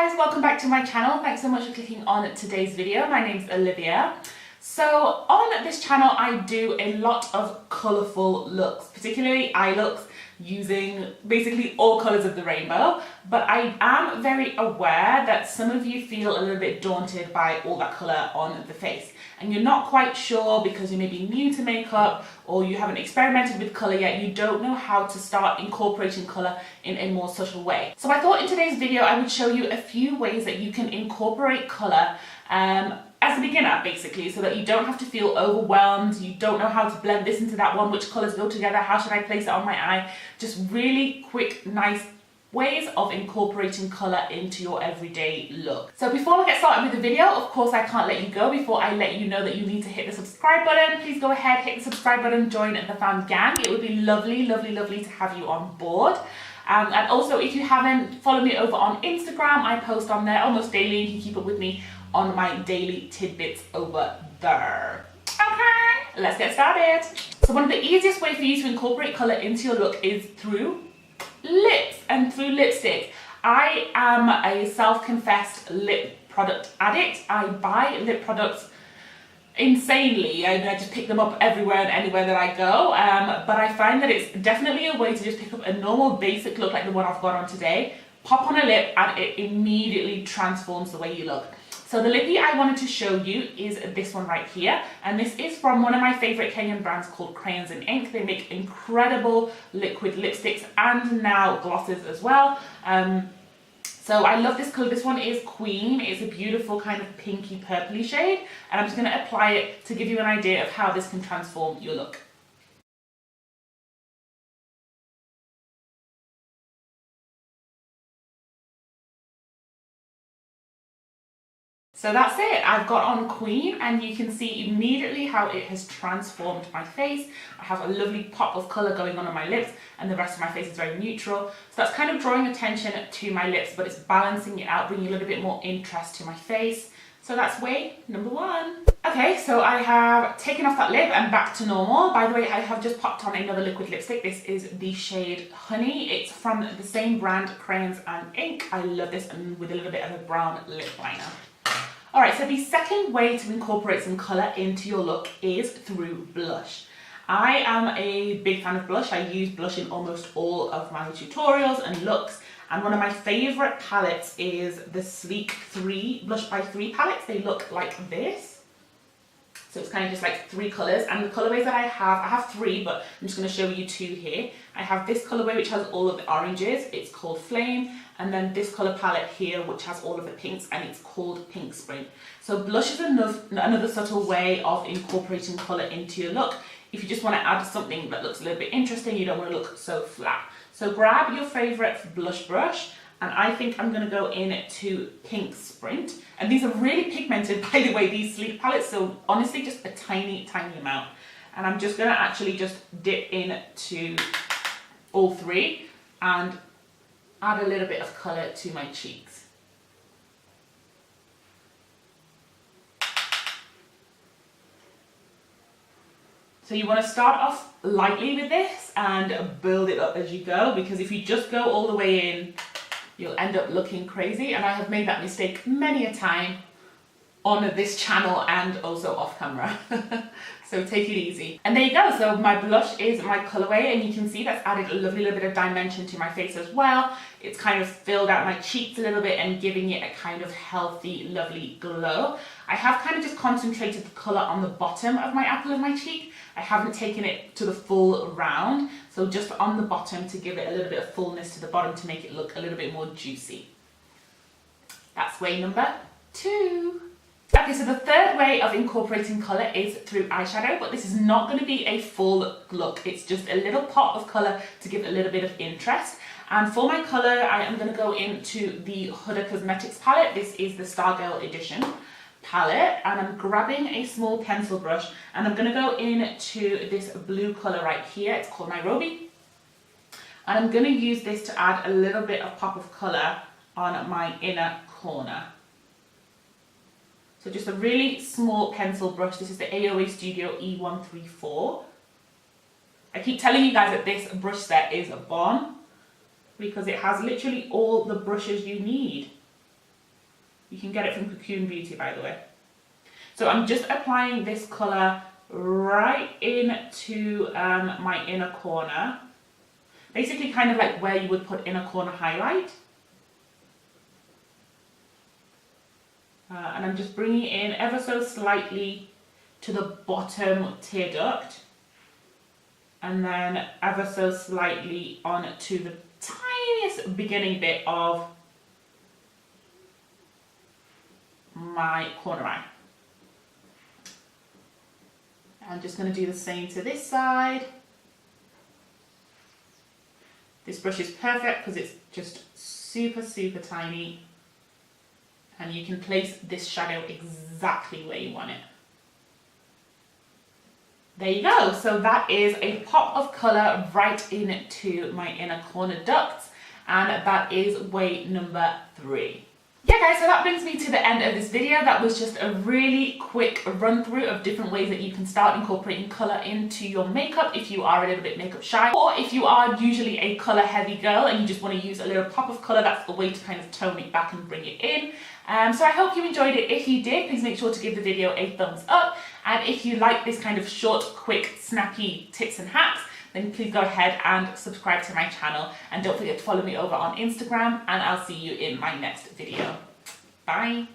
guys, welcome back to my channel. Thanks so much for clicking on today's video. My name's Olivia. So on this channel I do a lot of colourful looks, particularly eye looks using basically all colours of the rainbow, but I am very aware that some of you feel a little bit daunted by all that colour on the face and you're not quite sure because you may be new to makeup or you haven't experimented with colour yet. You don't know how to start incorporating colour in a more subtle way. So I thought in today's video I would show you a few ways that you can incorporate colour as a beginner, basically, so that you don't have to feel overwhelmed, you don't know how to blend this into that one, which colours go together, how should I place it on my eye. Just really quick, nice ways of incorporating colour into your everyday look. So before we get started with the video, of course I can't let you go before I let you know that you need to hit the subscribe button. Please go ahead, hit the subscribe button, join the fam gang. It would be lovely, lovely, lovely to have you on board. And also, if you haven't followed me over on Instagram, I post on there almost daily. You can keep up with me on my daily tidbits over there. Okay, let's get started. So one of the easiest ways for you to incorporate colour into your look is through lips and through lipstick. I am a self-confessed lip product addict. I buy lip products insanely. I just pick them up everywhere and anywhere that I go, but I find that it's definitely a way to just pick up a normal basic look like the one I've got on today, pop on a lip, and it immediately transforms the way you look. So the lippy I wanted to show you is this one right here, and this is from one of my favourite Kenyan brands called Crayons and Ink. They make incredible liquid lipsticks and now glosses as well. So I love this colour. This one is Queen. It's a beautiful kind of pinky purpley shade, and I'm just going to apply it to give you an idea of how this can transform your look. So that's it, I've got on Queen, and you can see immediately how it has transformed my face. I have a lovely pop of colour going on my lips, and the rest of my face is very neutral. So that's kind of drawing attention to my lips, but it's balancing it out, bringing a little bit more interest to my face. So that's way number one. Okay, so I have taken off that lip and back to normal. By the way, I have just popped on another liquid lipstick. This is the shade Honey. It's from the same brand, Crayons and Ink. I love this, and with a little bit of a brown lip liner. Alright, so the second way to incorporate some colour into your look is through blush. I am a big fan of blush. I use blush in almost all of my tutorials and looks, and one of my favourite palettes is the Sleek 3 Blush by 3 palettes. They look like this. So it's kind of just like 3 colours, and the colourways that I have 3, but I'm just going to show you 2 here. I have this colourway which has all of the oranges, it's called Flame, and then this colour palette here which has all of the pinks, and it's called Pink Sprint. So blush is another subtle way of incorporating colour into your look. If you just want to add something that looks a little bit interesting, you don't want to look so flat. So grab your favourite blush brush, and I think I'm going to go into Pink Sprint. And these are really pigmented, by the way, these Sleek palettes, so honestly just a tiny, tiny amount. And I'm just going to actually just dip into all 3 and add a little bit of colour to my cheeks. So you want to start off lightly with this and build it up as you go, because if you just go all the way in, you'll end up looking crazy, and I have made that mistake many a time on this channel and also off camera. So take it easy. And there you go, so my blush is my colourway, and you can see that's added a lovely little bit of dimension to my face as well. It's kind of filled out my cheeks a little bit and giving it a kind of healthy, lovely glow. I have kind of just concentrated the colour on the bottom of my apple of my cheek. I haven't taken it to the full round, so just on the bottom to give it a little bit of fullness to the bottom to make it look a little bit more juicy. That's way number 2. Okay, so the third way of incorporating colour is through eyeshadow, but this is not going to be a full look. It's just a little pot of colour to give a little bit of interest. And for my colour, I am going to go into the Huda Cosmetics palette. This is the Stargirl Edition palette, and I'm grabbing a small pencil brush, and I'm going to go into this blue colour right here. It's called Nairobi. And I'm going to use this to add a little bit of pop of colour on my inner corner. So just a really small pencil brush. This is the AOA Studio E134. I keep telling you guys that this brush set is a bomb because it has literally all the brushes you need. You can get it from Cocoon Beauty, by the way. So I'm just applying this colour right into my inner corner. Basically kind of like where you would put inner corner highlight. And I'm just bringing it in ever so slightly to the bottom tear duct. And then ever so slightly on to the tiniest beginning bit of my corner eye. I'm just going to do the same to this side. This brush is perfect because it's just super, super tiny. And you can place this shadow exactly where you want it. There you go. So that is a pop of colour right into my inner corner ducts. And that is way number 3. Yeah guys, so that brings me to the end of this video. That was just a really quick run through of different ways that you can start incorporating colour into your makeup if you are a little bit makeup shy, or if you are usually a colour heavy girl and you just want to use a little pop of colour. That's the way to kind of tone it back and bring it in. So I hope you enjoyed it. If you did, please make sure to give the video a thumbs up, and if you like this kind of short, quick, snappy tips and hacks, then please go ahead and subscribe to my channel, and don't forget to follow me over on Instagram, and I'll see you in my next video. Bye!